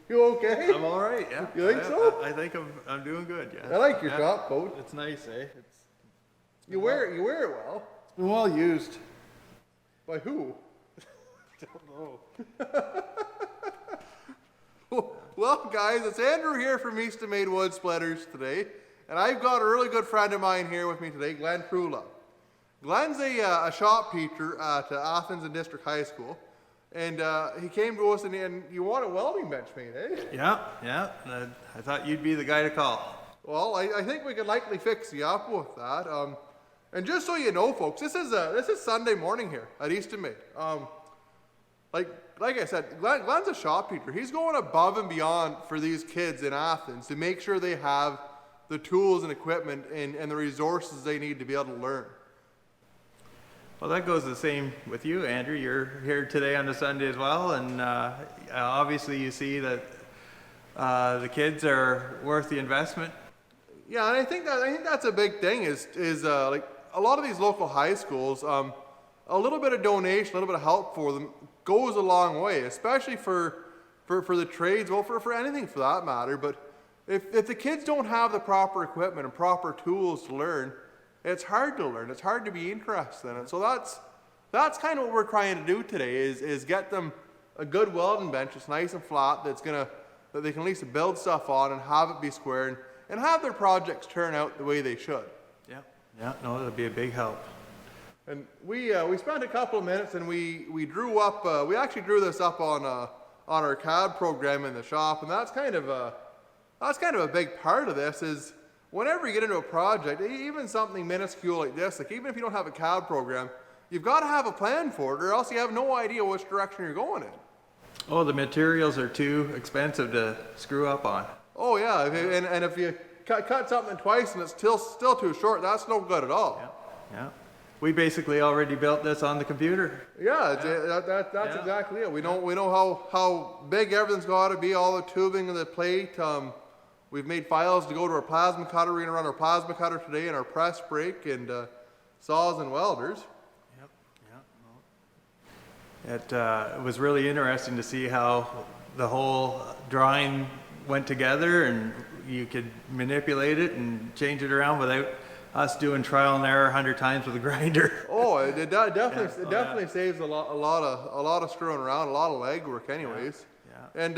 You okay? I'm all right, yeah. You think so? I think I'm doing good, yeah. I like your top coat. It's nice, eh? You wear it well. It's been well used. By who? Don't know. Well, guys, it's Andrew here from Eastonmade Wood Splitters today, and I've got a really good friend of mine here with me today, Glen Trula. Glen's a shop teacher at Athens and District High School, and he came to us and you want a welding bench made, eh? Yeah. I thought you'd be the guy to call. Well, I think we could likely fix you up with that. And just so you know, folks, this is Sunday morning here at Eastonmade. Like I said, Glen's a shop teacher. He's going above and beyond for these kids in Athens to make sure they have the tools and equipment and the resources they need to be able to learn. Well, that goes the same with you, Andrew. You're here today on a Sunday as well, and obviously you see that the kids are worth the investment. Yeah, and I think that's a big thing. Is like a lot of these local high schools, a little bit of donation, a little bit of help for them goes a long way, especially for the trades, well, for anything for that matter. But if the kids don't have the proper equipment and proper tools to learn, it's hard to learn. It's hard to be interested in it. So that's kind of what we're trying to do today is get them a good welding bench that's nice and flat, that they can at least build stuff on and have it be square and have their projects turn out the way they should. Yeah, no, that'd be a big help. And we spent a couple of minutes and we drew up. We actually drew this up on our CAD program in the shop, and that's kind of a big part of this. Is whenever you get into a project, even something minuscule like this, like even if you don't have a CAD program, you've got to have a plan for it, or else you have no idea which direction you're going in. Oh, the materials are too expensive to screw up on. Oh yeah, and if you cut something twice and it's still too short, that's no good at all. Yeah. We basically already built this on the computer. Yeah, that's exactly it. We know how big everything's got to be, all the tubing and the plate. We've made files to go to our plasma cutter. We're going to run our plasma cutter today and our press brake and saws and welders. It was really interesting to see how the whole drawing went together, and you could manipulate it and change it around without us doing trial and error 100 times with a grinder. Oh, it definitely saves a lot of screwing around, a lot of leg work anyways. Yeah. And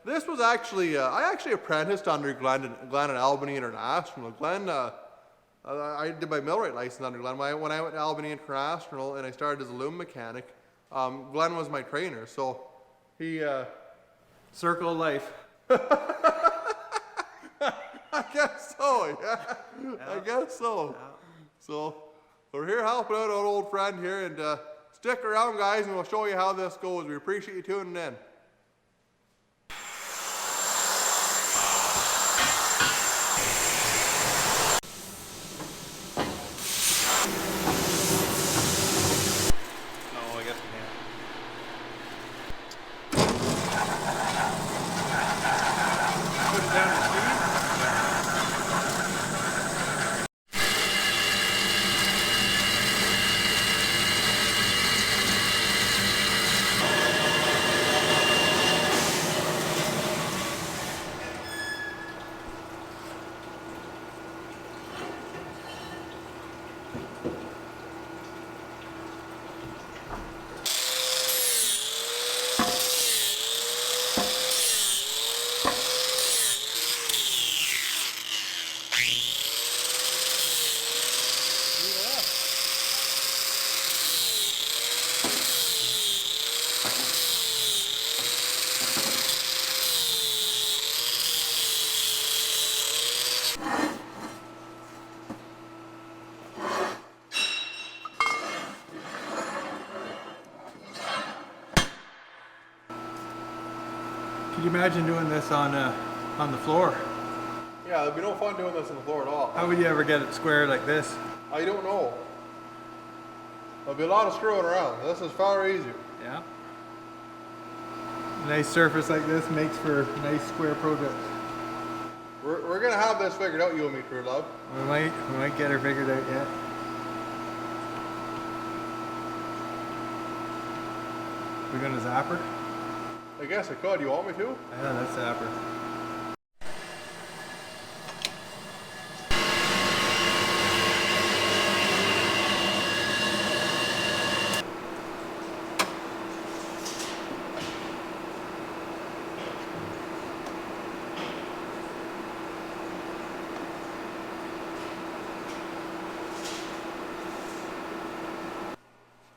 this was actually, I actually apprenticed under Glen at Albany International. Glen, I did my millwright license under Glen. When I went to Albany International and I started as a loom mechanic, Glen was my trainer, so he... Circle of life. I guess so, yeah. I guess so. Yeah. So we're here helping out an old friend here, and stick around, guys, and we'll show you how this goes. We appreciate you tuning in. No, I guess we can't. Put it down to speed. Could you imagine doing this on the floor? Yeah, there'd be no fun doing this on the floor at all. How would you ever get it square like this? I don't know. There'll be a lot of screwing around. This is far easier. Yeah. A nice surface like this makes for nice square projects. We're gonna have this figured out, you and me, true love. We might get her figured out yet. We're gonna zap her. I guess I could. You want me to? Yeah, that's sapper.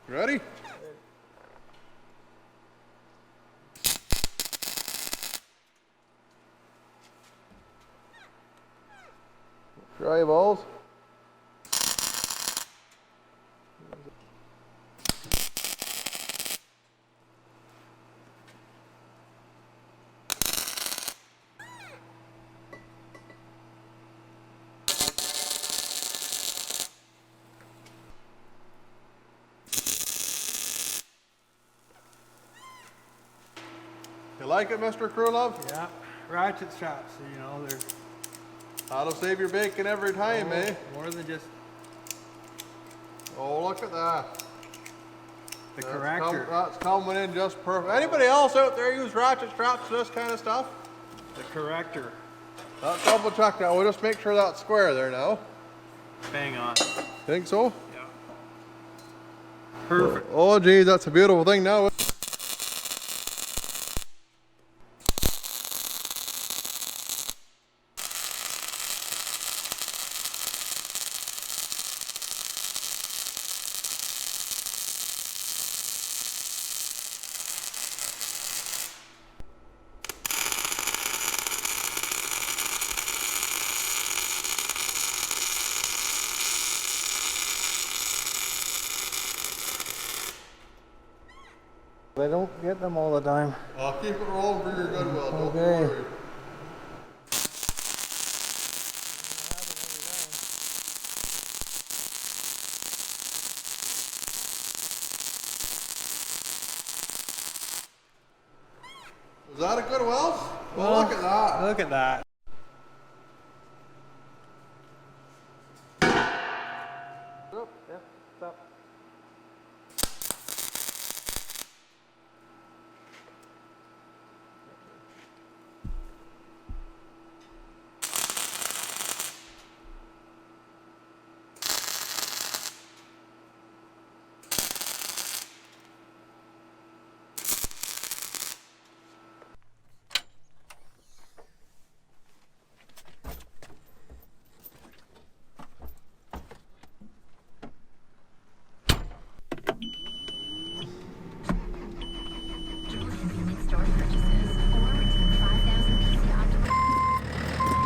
You ready? Try balls. You like it, Mr. Krulov? Yeah, ratchet straps, you know, they're That'll save your bacon every time, eh? more than just Oh, look at that. the corrector. That's coming in just perfect. Anybody else out there use ratchet straps for this kind of stuff? The corrector. Let's double check that. We'll just make sure that's square there now. Bang on. Think so? Yeah. Perfect. Oh, geez, that's a beautiful thing now. They don't get them all the time. I'll keep it rolling for your goodwill. Don't Okay. worry. Is that a good weld? Well, look at that. Look at that. Yep, stop. Store purchases or redeem 5,000 PC Optimus.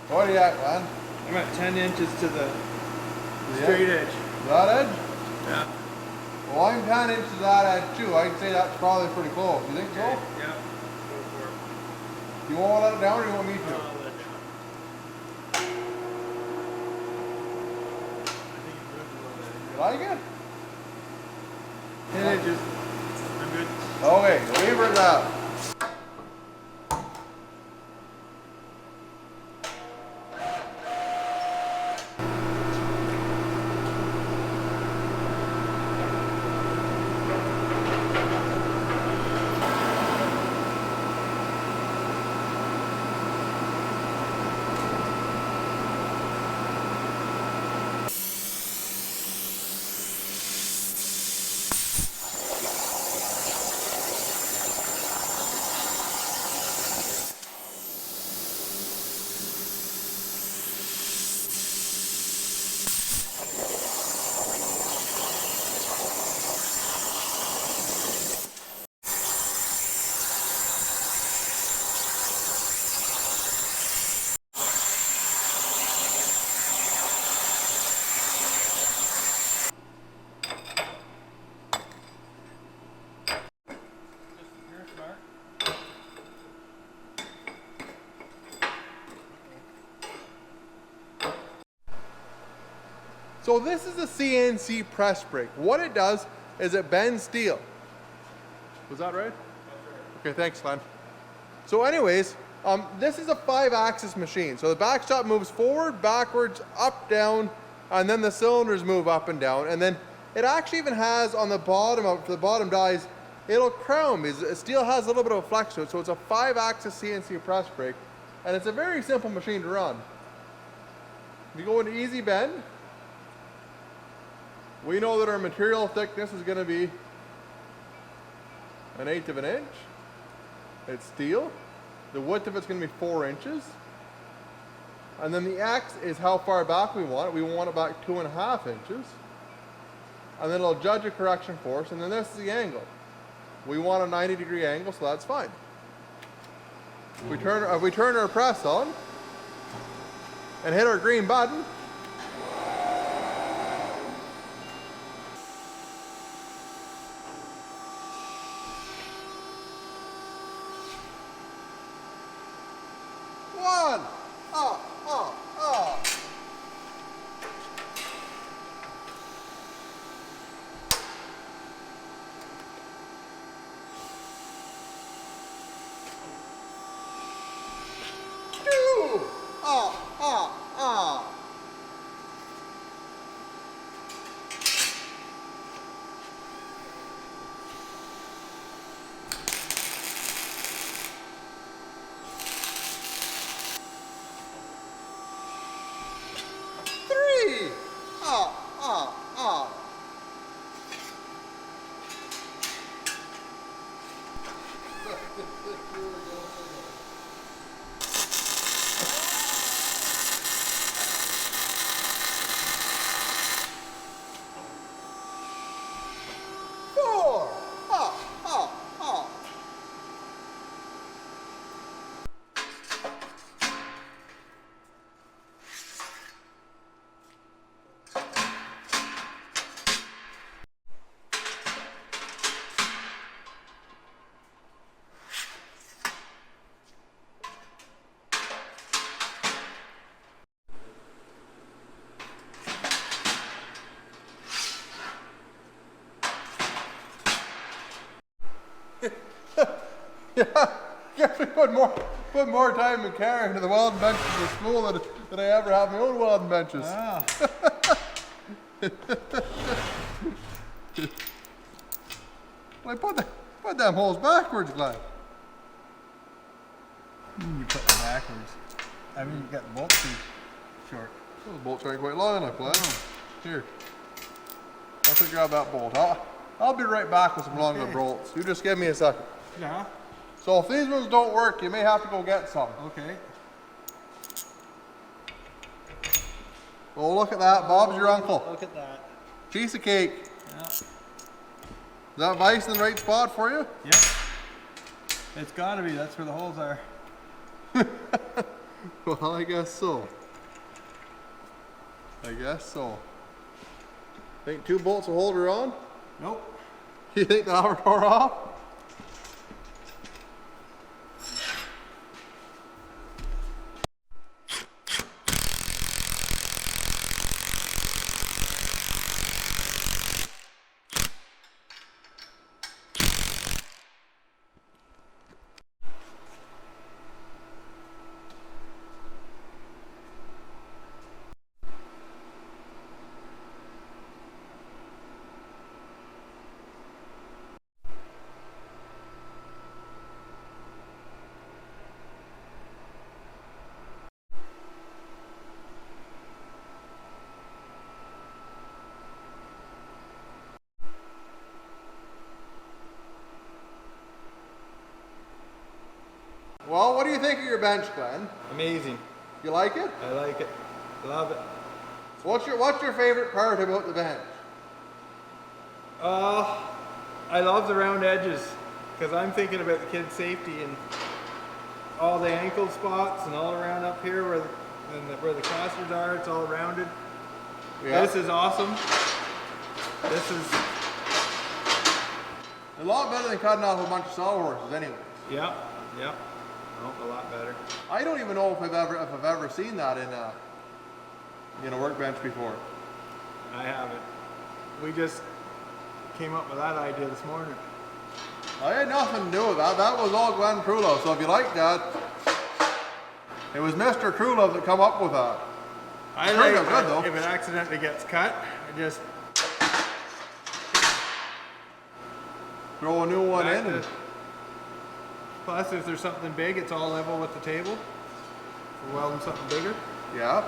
What are you at, man? I'm at 10 inches to the straight edge. That edge? Yeah. Well, I'm 10 inches that edge too. I'd say that's probably pretty close. You think so? Yeah, go for it. You want to let it down or you want me to? I'll let it down. I think it moved a little bit. You like it? 10 inches. I'm good. Okay, leave her at that. So this is a CNC press brake. What it does is it bends steel. Was that right? Okay, thanks, Glen. So anyways, this is a 5-axis machine. So the backstop moves forward, backwards, up, down, and then the cylinders move up and down. And then it actually even has on the bottom, for the bottom dies, it'll crown because steel has a little bit of a flex to it. So it's a 5-axis CNC press brake. And it's a very simple machine to run. You go into easy bend. We know that our material thickness is going to be 1/8 of an inch. It's steel. The width of it's going to be 4 inches. And then the X is how far back we want it. We want it back 2.5 inches. And then it'll judge a correction force. And then this is the angle. We want a 90-degree angle, so that's fine. We turn our press on and hit our green button. One, two, three, four, Yeah, guess we put more time in carrying to the welding benches in school than I ever have my own welding benches. Ah. Well, I put them holes backwards, Glen. You put them backwards. I mean, you got the bolts too short. Those bolts aren't quite long enough, Glen. Here, I'll have to grab that bolt. I'll be right back with some longer bolts. You just give me a second. Yeah. So if these ones don't work, you may have to go get some. Okay. Oh, look at that. Bob's your uncle. Look at that. Piece of cake. Yeah. Is that vise in the right spot for you? Yep. It's got to be. That's where the holes are. Well, I guess so. I guess so. Think 2 bolts will hold her on? Nope. You think the hover tore off? Well, what do you think of your bench, Glenn? Amazing. You like it? I like it. Love it. So what's your favorite part about the bench? I love the round edges because I'm thinking about the kids' safety and all the ankle spots and all around up here where the casters are. It's all rounded. Yeah. This is awesome. This is A lot better than cutting off a bunch of sawhorses, anyways. yeah. Oh, a lot better. I don't even know if I've ever seen that in a workbench before. I haven't. We just came up with that idea this morning. I had nothing to do with that. That was all Glen Krulov. So if you like that, it was Mr. Krulov that come up with that. I It's like pretty good, though. if it accidentally gets cut, I just Throw a new one in. And, plus, if there's something big, it's all level with the table. For welding something bigger. yeah.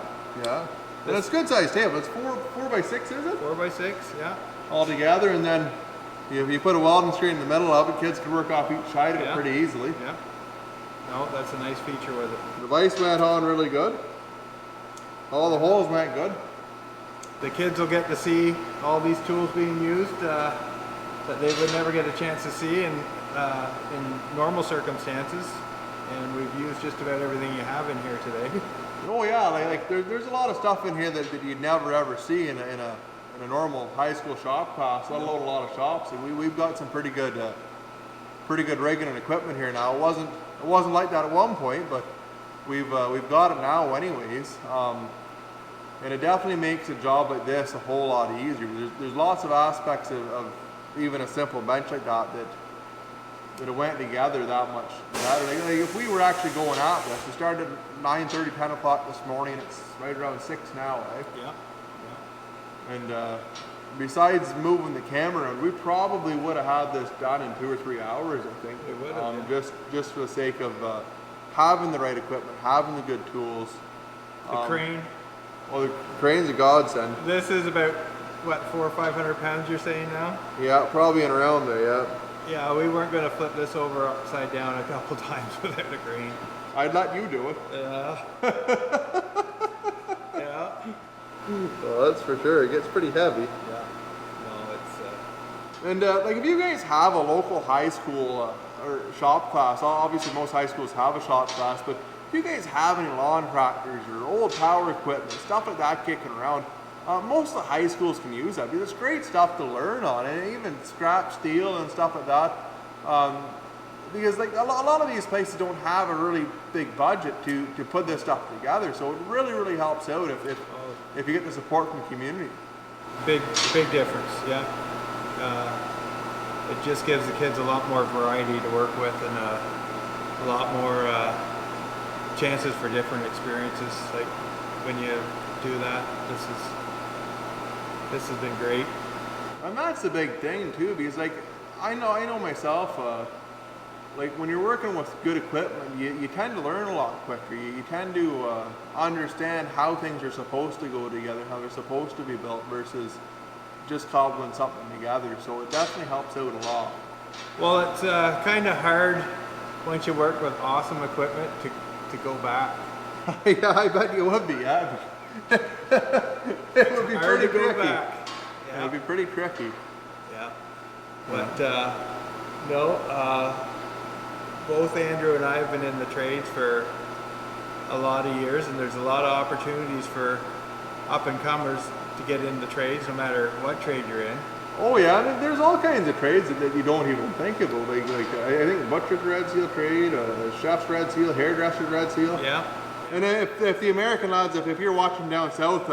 And it's a good sized table. It's 4 by 6, is it? 4 by 6, yeah. All together, and then you put a welding screen in the middle of it. Kids can work off each side of it Yeah. pretty easily. Yeah. No, that's a nice feature with it. The vise went on really good. All the holes went good. The kids will get to see all these tools being used that they would never get a chance to see in normal circumstances. And we've used just about everything you have in here today. Oh yeah, like there's a lot of stuff in here that you'd never ever see in a normal high school shop class, let alone a lot of shops. And we've got some pretty good rigging and equipment here now. It wasn't like that at one point, but we've got it now anyways. And it definitely makes a job like this a whole lot easier. There's lots of aspects of even a simple bench like that it went together that much better. Like if we were actually going at this, we started at 9:30, 10 o'clock this morning. It's right around 6 now, eh? Yeah. And besides moving the camera around, we probably would have had this done in 2 or 3 hours, I think. We would have, yeah. Just for the sake of having the right equipment, having the good tools. The crane. Well, the crane's a godsend. This is about, what, 400 or 500 pounds you're saying now? Yeah, probably in around there, yeah. Yeah, we weren't going to flip this over upside down a couple times without a crane. I'd let you do it. Yeah. Yeah. Well, that's for sure. It gets pretty heavy. Yeah. No, it's... And like if you guys have a local high school or shop class, obviously most high schools have a shop class, but if you guys have any lawn tractors or old power equipment, stuff like that kicking around, most of the high schools can use that because it's great stuff to learn on, and even scrap steel and stuff like that. Because like a lot of these places don't have a really big budget to put this stuff together, so it really helps out if you get the support from the community. Big difference, yeah. It just gives the kids a lot more variety to work with and a lot more chances for different experiences. Like when you do that, this has been great. And that's the big thing too, because like I know myself. Like when you're working with good equipment, you tend to learn a lot quicker. You tend to understand how things are supposed to go together, how they're supposed to be built versus just cobbling something together. So it definitely helps out a lot. Well, it's kind of hard once you work with awesome equipment to go back. Yeah, I bet you would be. Yeah. It would be Hard pretty to go tricky. back. It would be pretty tricky. Yeah. But no, both Andrew and I have been in the trades for a lot of years, and there's a lot of opportunities for up and comers to get into trades, no matter what trade you're in. Oh yeah, I mean, there's all kinds of trades that you don't even think about. Like I think butcher's red seal trade, chef's red seal, hairdresser's red seal. Yeah. And if the American lads, if you're watching down south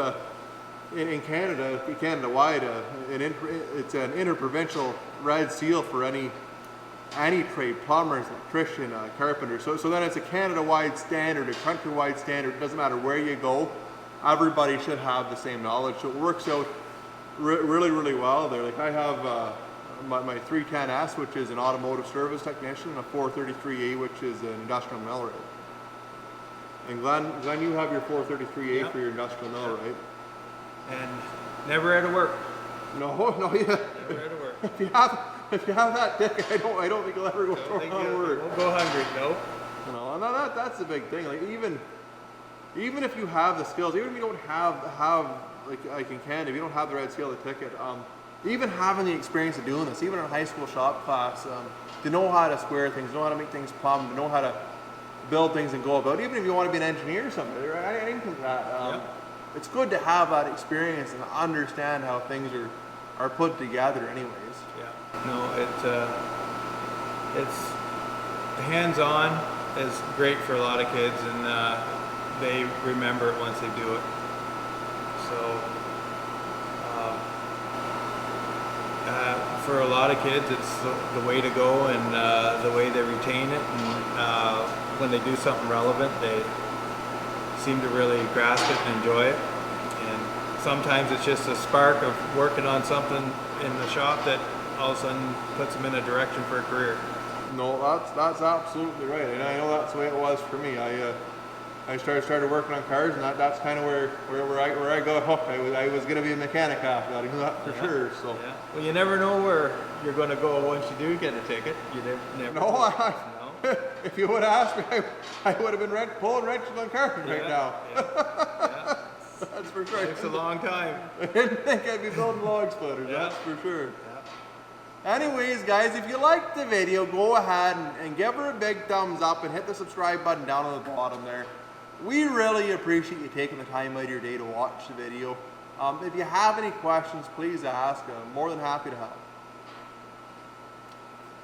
in Canada, Canada-wide, it's an interprovincial red seal for any trade, plumbers, electrician, carpenter. So then it's a Canada-wide standard, a country-wide standard. It doesn't matter where you go. Everybody should have the same knowledge. So it works out really, really well there. Like I have my 310S, which is an automotive service technician, and a 433A, which is an industrial millwright. And Glen, you have your 433A Yep. for your industrial mill, right? And never out of work. No, yeah. Never out of work. If you have that ticket, I don't think you'll ever go Don't think on you work. won't go hungry, no. You know, and that's the big thing. Like even if you have the skills, even if you don't have like in Canada, if you don't have the red seal, the ticket, even having the experience of doing this, even in a high school shop class, to know how to square things, know how to make things plumb, to know how to build things and go about. Even if you want to be an engineer or something, right? Anything like that. It's good to have that experience and understand how things are put together, anyways. Yeah. No, it's hands-on is great for a lot of kids, and they remember it once they do it. So for a lot of kids, it's the way to go, and the way they retain it, and when they do something relevant, they seem to really grasp it and enjoy it. And sometimes it's just a spark of working on something in the shop that all of a sudden puts them in a direction for a career. No, that's absolutely right, and I know that's the way it was for me. I started working on cars, and that's kind of where I got hooked. I was going to be a mechanic after that, I knew that for sure. So. Yeah. Well, you never know where you're going to go once you do get a ticket. You never No, know. if you would have asked me, I would have been pulling wrenches on cars right now. Yeah. That's for sure. It's a long time. I didn't think I'd be building log splitters, Yeah. that's for sure. Anyways, guys, if you liked the video, go ahead and give her a big thumbs up and hit the subscribe button down on the bottom there. We really appreciate you taking the time out of your day to watch the video. If you have any questions, please ask. I'm more than happy to help.